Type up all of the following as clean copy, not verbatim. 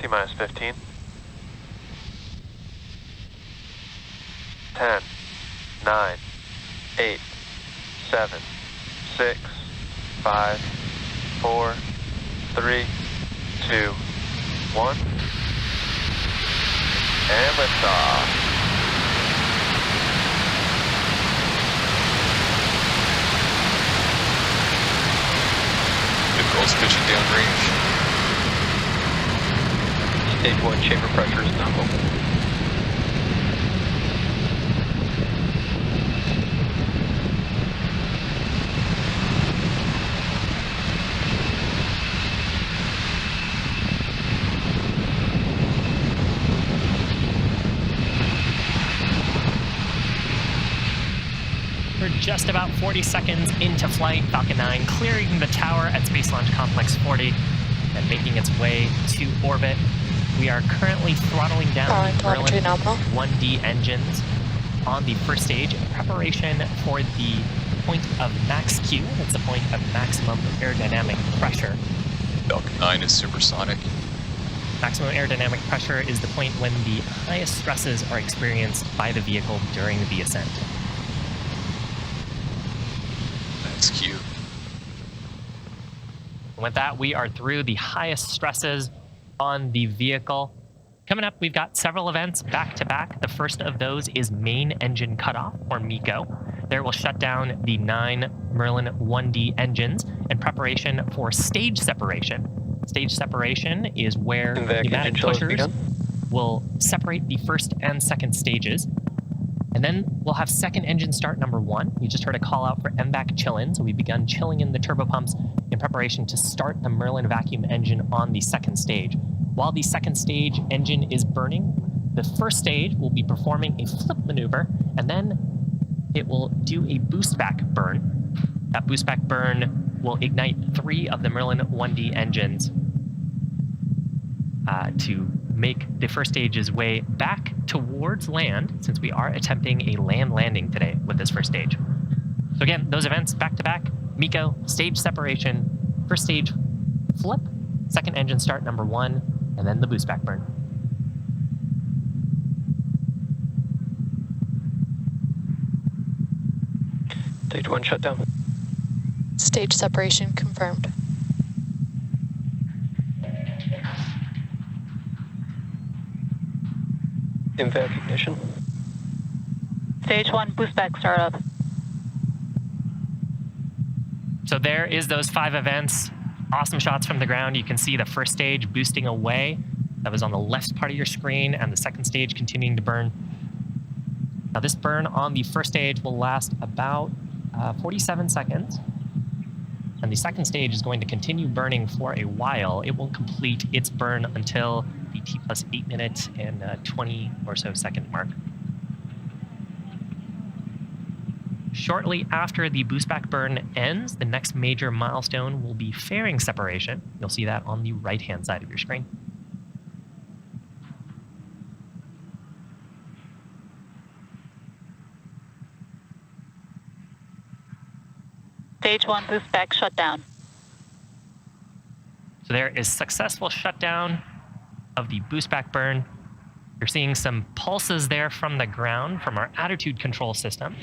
T-minus 15. 10, 9, 8, 7, 6, 5, 4, 3, 2, 1. And liftoff. Good goals pitching downrange. Stage 1 chamber pressure is nominal. We're just about 40 seconds into flight. Falcon 9 clearing the tower at Space Launch Complex 40 and making its way to orbit. We are currently throttling down the Merlin 1D engines on the first stage in preparation for the point of max Q. That's the point of maximum aerodynamic pressure. Falcon 9 is supersonic. Maximum aerodynamic pressure is the point when the highest stresses are experienced by the vehicle during the ascent. Max Q. With that, we are through the highest stresses on the vehicle. Coming up, we've got several events back to back. The first of those is main engine cutoff, or MECO. There will shut down the 9 Merlin 1D engines in preparation for stage separation. Stage separation is where pneumatic pushers will separate the first and second stages. And then we'll have second engine start number 1. We just heard a call out for MVAC chill-in, so we've begun chilling in the turbopumps in preparation to start the Merlin vacuum engine on the second stage. While the second stage engine is burning, the first stage will be performing a flip maneuver, and then it will do a boost back burn. That boost back burn will ignite 3 of the Merlin 1D engines to make the first stage's way back towards land, since we are attempting a land landing today with this first stage. So again, those events back to back: MECO, stage separation, first stage flip, second engine start number 1, and then the boost back burn. Stage 1 shutdown. Stage separation confirmed. MVAC ignition. Stage 1 boost back startup. So there is those 5 events. Awesome shots from the ground. You can see the first stage boosting away. That was on the left part of your screen, and the second stage continuing to burn. Now this burn on the first stage will last about 47 seconds. And the second stage is going to continue burning for a while. It won't complete its burn until the T+8 minute and 20 or so second mark. Shortly after the boost back burn ends, the next major milestone will be fairing separation. You'll see that on the right-hand side of your screen. Stage 1 boost back shutdown. So there is successful shutdown of the boost back burn. You're seeing some pulses there from the ground from our attitude control system.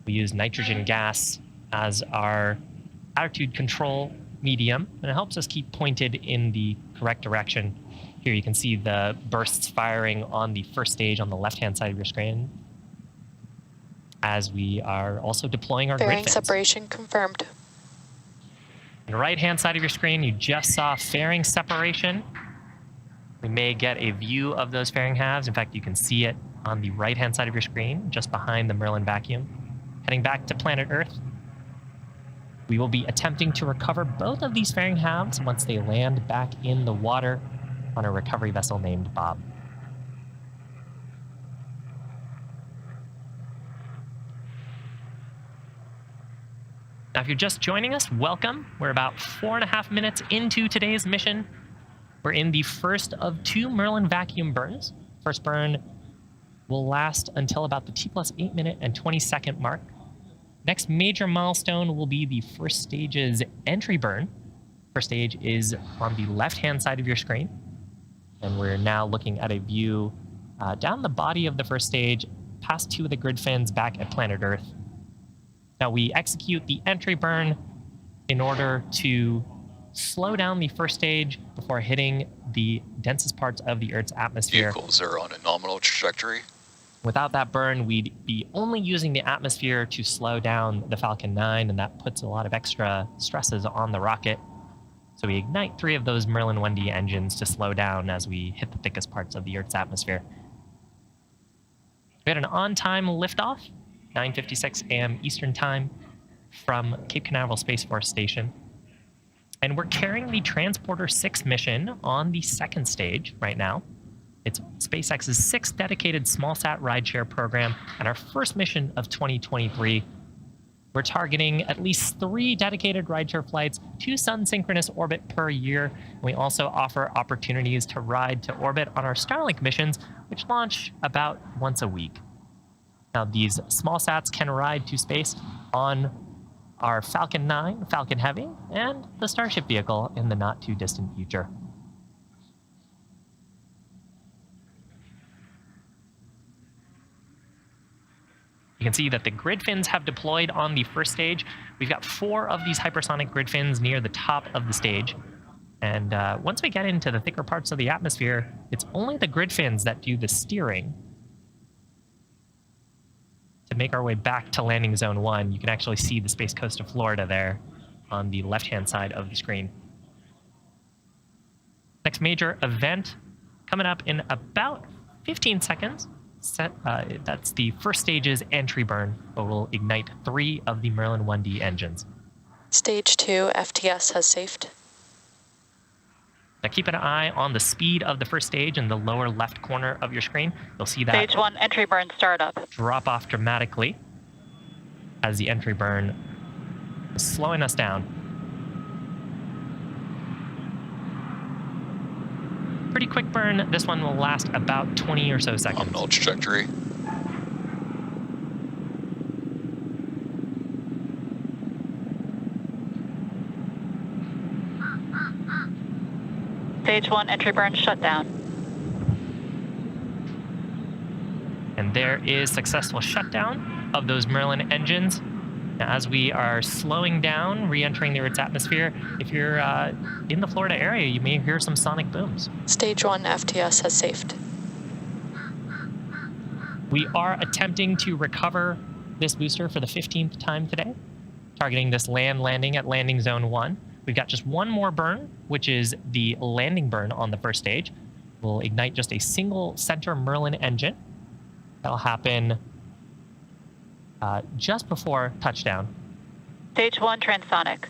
We use nitrogen gas as our attitude control medium, and it helps us keep pointed in the correct direction. Here you can see the bursts firing on the first stage on the left-hand side of your screen, as we are also deploying our Fairing grid fins. separation confirmed. On the right-hand side of your screen, you just saw fairing separation. We may get a view of those fairing halves. In fact, you can see it on the right-hand side of your screen, just behind the Merlin vacuum. Heading back to planet Earth, we will be attempting to recover both of these fairing halves once they land back in the water on a recovery vessel named Bob. Now, if you're just joining us, welcome. We're about 4.5 minutes into today's mission. We're in the first of 2 Merlin vacuum burns. First burn will last until about the T+8 minute and 20 second mark. Next major milestone will be the first stage's entry burn. First stage is on the left-hand side of your screen. And we're now looking at a view down the body of the first stage, past 2 of the grid fins back at planet Earth. Now we execute the entry burn in order to slow down the first stage before hitting the densest parts of the Earth's atmosphere. Vehicles are on a nominal trajectory. Without that burn, we'd be only using the atmosphere to slow down the Falcon 9, and that puts a lot of extra stresses on the rocket. So we ignite 3 of those Merlin 1D engines to slow down as we hit the thickest parts of the Earth's atmosphere. We had an on-time liftoff, 9:56 a.m. Eastern Time, from Cape Canaveral Space Force Station. And we're carrying the Transporter-6 mission on the second stage right now. It's SpaceX's 6th dedicated Smallsat rideshare program and our first mission of 2023. We're targeting at least 3 dedicated rideshare flights to sun-synchronous orbit per year. And we also offer opportunities to ride to orbit on our Starlink missions, which launch about once a week. Now, these smallsats can ride to space on our Falcon 9, Falcon Heavy, and the Starship vehicle in the not-too-distant future. You can see that the grid fins have deployed on the first stage. We've got 4 of these hypersonic grid fins near the top of the stage. And once we get into the thicker parts of the atmosphere, it's only the grid fins that do the steering. To make our way back to landing zone 1, you can actually see the Space Coast of Florida there on the left-hand side of the screen. Next major event coming up in about 15 seconds. That's the first stage's entry burn, but we'll ignite 3 of the Merlin 1D engines. Stage 2 FTS has safed. Now keep an eye on the speed of the first stage in the lower left corner of your screen. You'll see that Stage 1 entry burn startup. drop off dramatically as the entry burn is slowing us down. Pretty quick burn. This one will last about 20 or so seconds. Nominal trajectory. Stage 1 entry burn shutdown. And there is successful shutdown of those Merlin engines. Now, as we are slowing down, re-entering the Earth's atmosphere, if you're in the Florida area, you may hear some sonic booms. Stage 1 FTS has safed. We are attempting to recover this booster for the 15th time today, targeting this landing at landing zone 1. We've got just one more burn, which is the landing burn on the first stage. We'll ignite just a single center Merlin engine. That'll happen just before touchdown. Stage 1 transonic.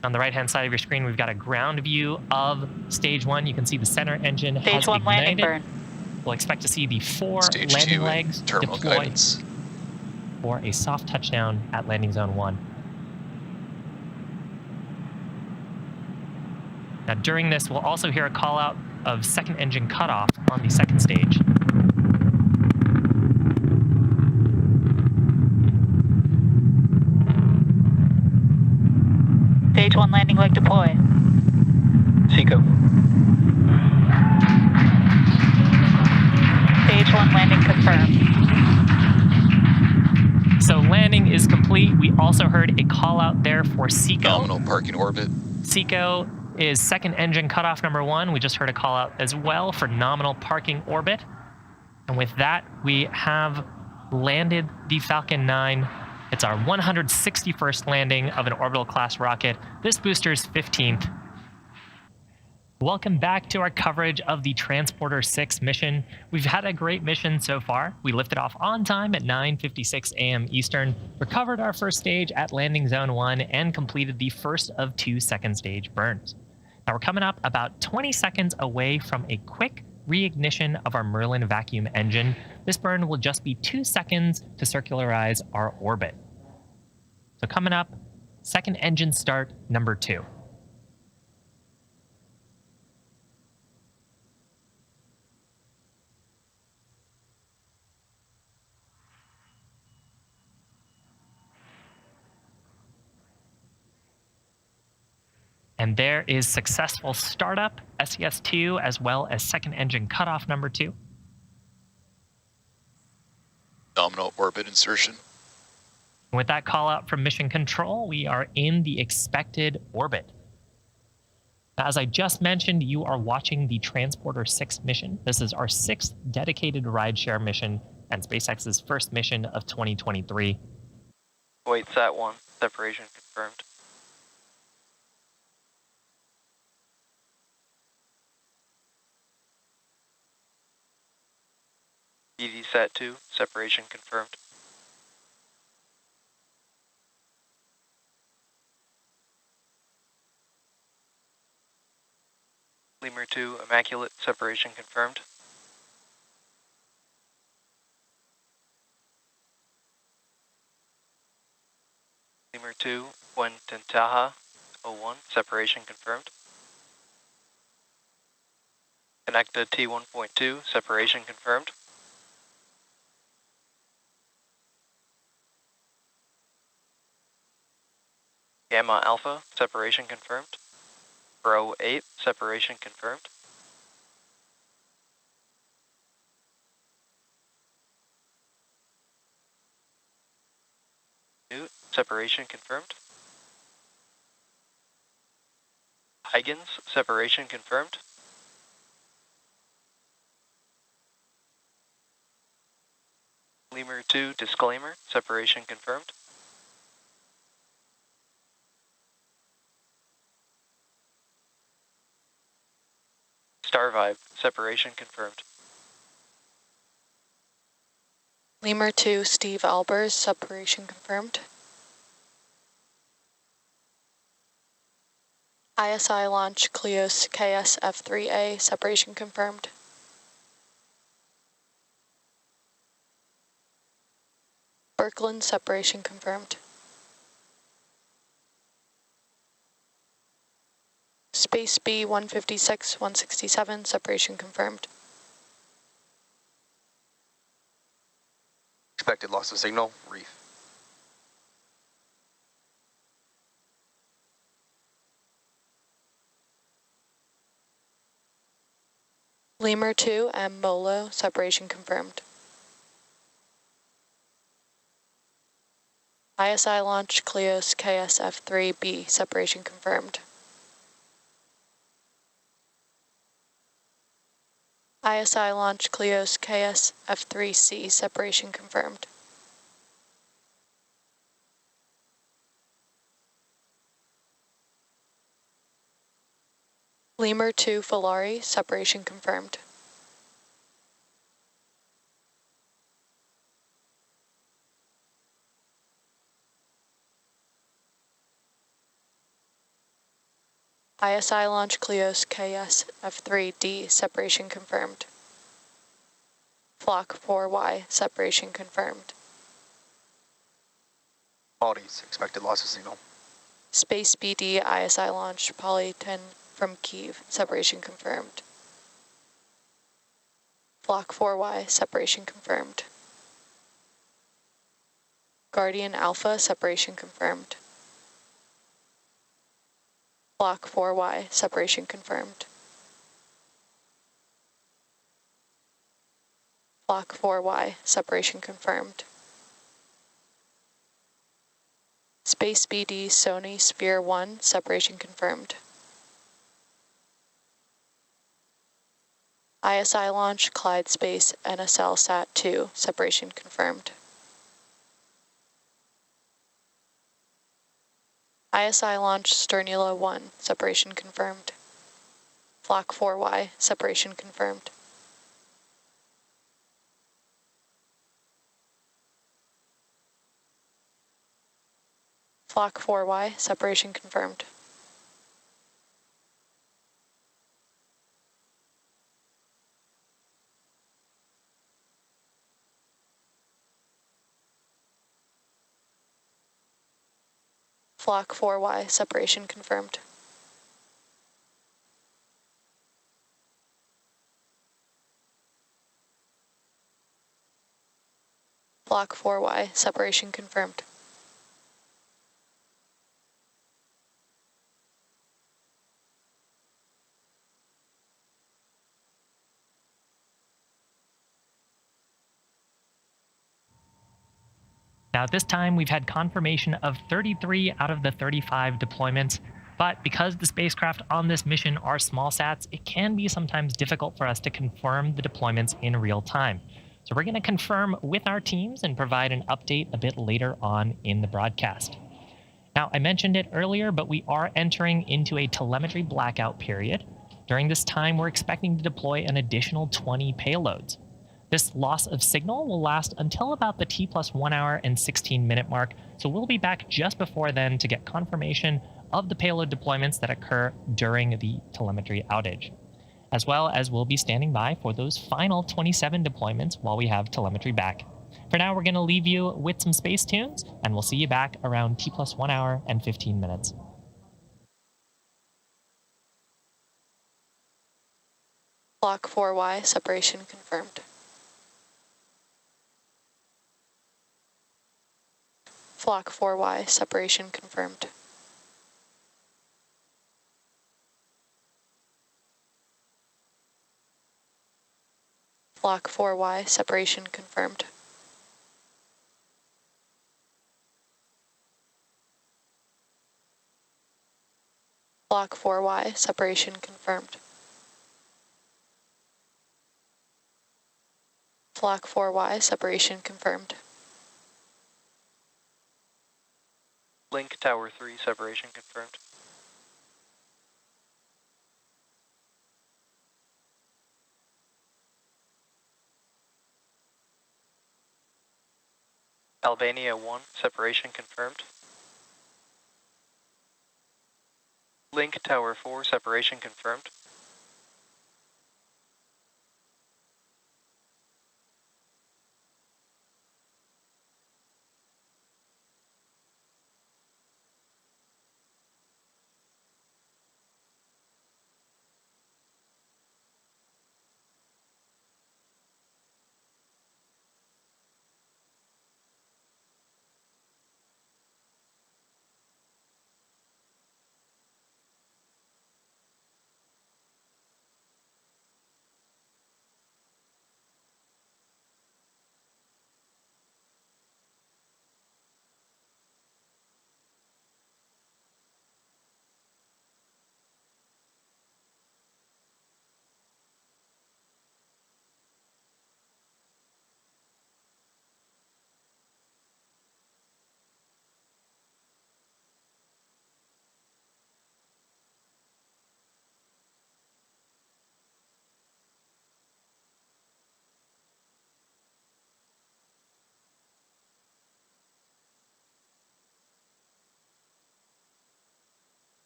On the right-hand side of your screen, we've got a ground view of stage 1. You can see the center engine has Stage 1 landing ignited. burn. We'll expect to see the 4 Stage landing 2 legs terminal deployed guidance. for a soft touchdown at landing zone 1. Now, during this, we'll also hear a call out of second engine cutoff on the second stage. Stage 1 landing leg deploy. Seco. Stage 1 landing confirmed. So landing is complete. We also heard a call out there for Seco. Nominal parking orbit. Seco is second engine cutoff number 1. We just heard a call out as well for nominal parking orbit. And with that, we have landed the Falcon 9. It's our 161st landing of an orbital class rocket. This booster's 15th. Welcome back to our coverage of the Transporter-6 mission. We've had a great mission so far. We lifted off on time at 9:56 a.m. Eastern, recovered our first stage at landing zone 1, and completed the first of 2 second stage burns. Now we're coming up about 20 seconds away from a quick reignition of our Merlin vacuum engine. This burn will just be 2 seconds to circularize our orbit. So coming up, second engine start number 2. And there is successful startup, SES-2, as well as second engine cutoff number 2. Nominal orbit insertion. With that call out from mission control, we are in the expected orbit. As I just mentioned, you are watching the Transporter-6 mission. This is our 6th dedicated rideshare mission and SpaceX's first mission of 2023. Wait, Sat-1, separation confirmed. ED Sat-2, separation confirmed. Lemur 2, immaculate, separation confirmed. Lemur 2, Fuententaja, 01, separation confirmed. Connecta T1.2, separation confirmed. Gamma Alpha, separation confirmed. Bro 8, separation confirmed. Newt, separation confirmed. Huygens, separation confirmed. Lemur 2, disclaimer, separation confirmed. Star Vibe, separation confirmed. Lemur 2, Steve Albers, separation confirmed. ISI launch Cleos KSF3A, separation confirmed. Birkeland, separation confirmed. Space B 156, 167, separation confirmed. Expected loss of signal, reef. Lemur 2, M Molo, separation confirmed. ISI launch Cleos KSF3B, separation confirmed. ISI launch Cleos KSF3C, separation confirmed. Lemur 2, Filari, separation confirmed. ISI launch Cleos KSF3D, separation confirmed. Flock 4Y, separation confirmed. Qualities, expected loss of signal. Space BD, ISI launch Poly 10 from Kyiv, separation confirmed. Flock 4Y, separation confirmed. Guardian Alpha, separation confirmed. Flock 4Y, separation confirmed. Flock 4Y, separation confirmed. Space BD, Sony Sphere 1, separation confirmed. ISI launch Clyde Space NSL Sat 2, separation confirmed. ISI launch Sternula 1, separation confirmed. Flock 4Y, separation confirmed. Flock 4Y, separation confirmed. Flock 4Y, separation confirmed. Flock 4Y, separation confirmed. Now, at this time, we've had confirmation of 33 out of the 35 deployments, but because the spacecraft on this mission are smallsats, it can be sometimes difficult for us to confirm the deployments in real time. So we're going to confirm with our teams and provide an update a bit later on in the broadcast. Now, I mentioned it earlier, but we are entering into a telemetry blackout period. During this time, we're expecting to deploy an additional 20 payloads. This loss of signal will last until about the T+1 hour and 16-minute mark, so we'll be back just before then to get confirmation of the payload deployments that occur during the telemetry outage, as well as we'll be standing by for those final 27 deployments while we have telemetry back. For now, we're going to leave you with some space tunes, and we'll see you back around T+1 hour and 15 minutes. Block 4Y, separation confirmed. Flock 4Y, separation confirmed. Flock 4Y, separation confirmed. Flock 4Y, separation confirmed. Flock 4Y, separation confirmed. Link Tower 3, separation confirmed. Albania 1, separation confirmed. Link Tower 4, separation confirmed.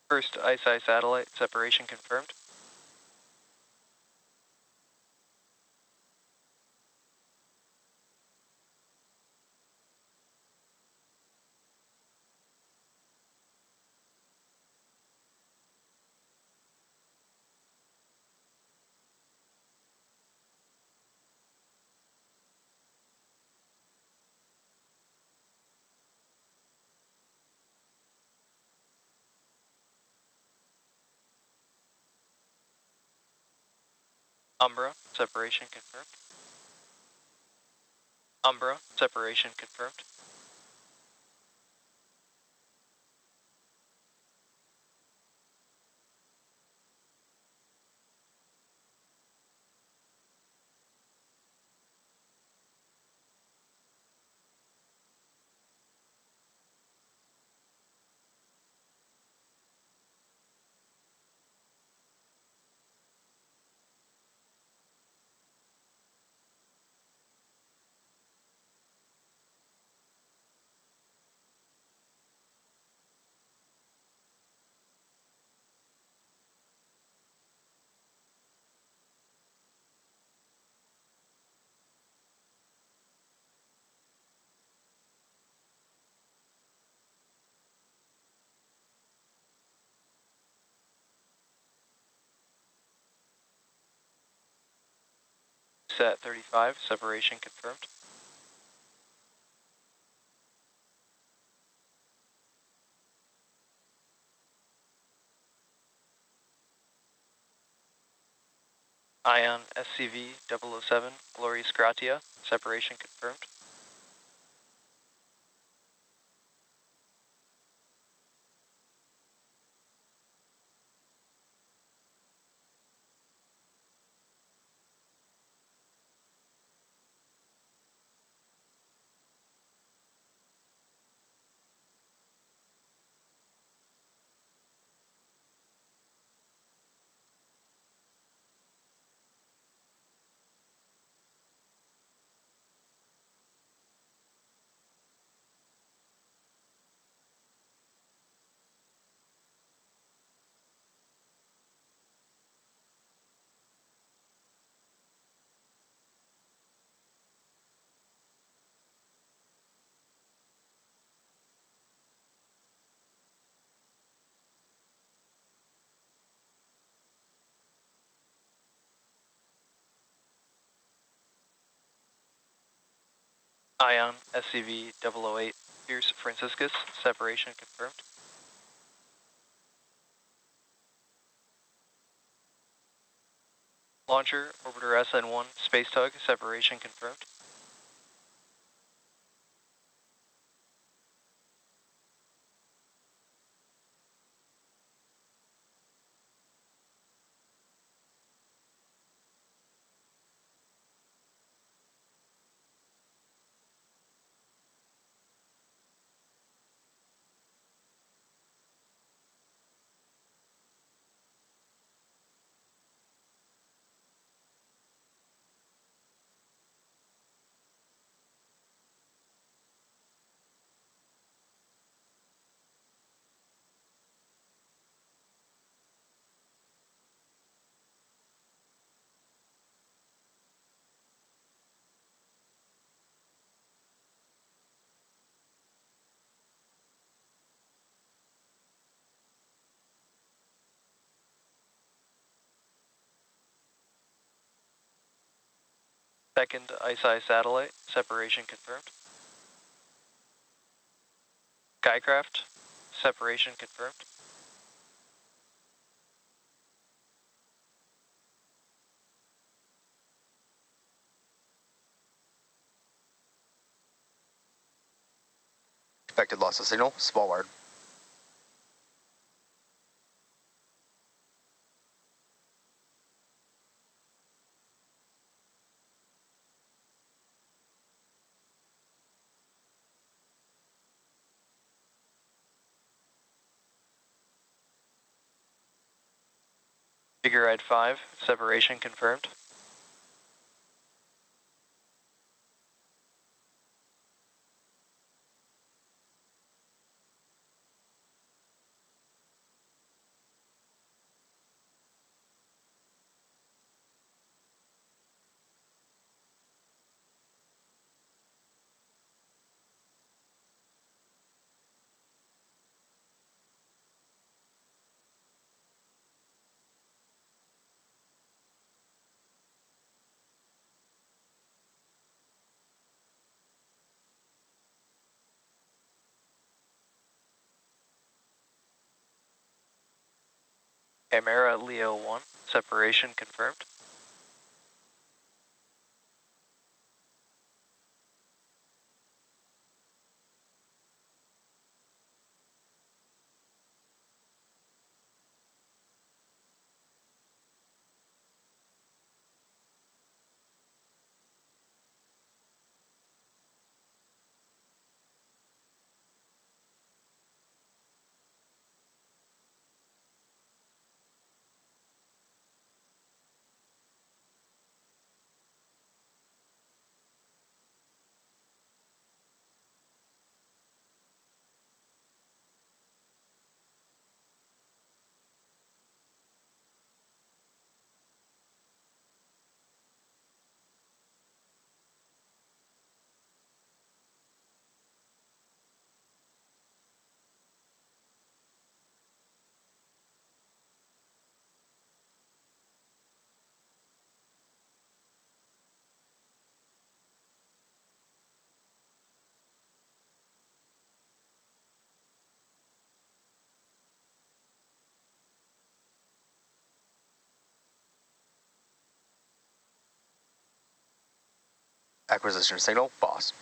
First ISI satellite, separation confirmed. Umbra, separation confirmed. Umbra, separation confirmed. Sat 35, separation confirmed. Ion SCV 007, Glorious Gratia, separation confirmed. Ion SCV 008, Pierce Franciscus, separation confirmed. Launcher, orbiter SN1, space tug, separation confirmed. Second ISI satellite, separation confirmed. Skycraft, separation confirmed. Expected loss of signal, small wire. Figure Ride 5, separation confirmed. Chimera Leo 1, separation confirmed. Acquisition signal, boss.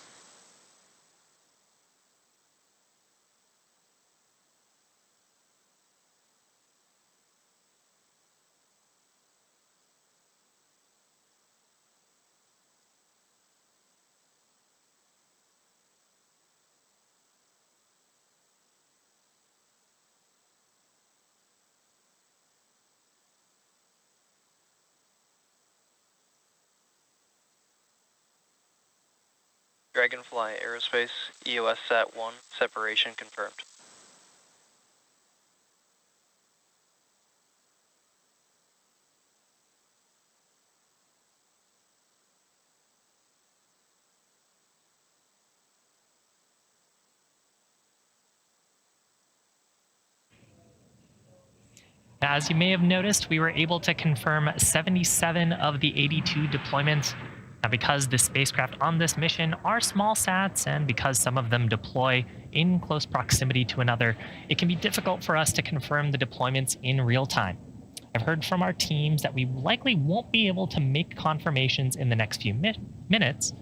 Dragonfly Aerospace, EOS Sat 1, separation confirmed. As you may have noticed, we were able to confirm 77 of the 82 deployments Now, because the spacecraft on this mission are small sats, and because some of them deploy in close proximity to another, it can be difficult for us to confirm the deployments in real time. I've heard from our teams that we likely won't be able to make confirmations in the next few minutes,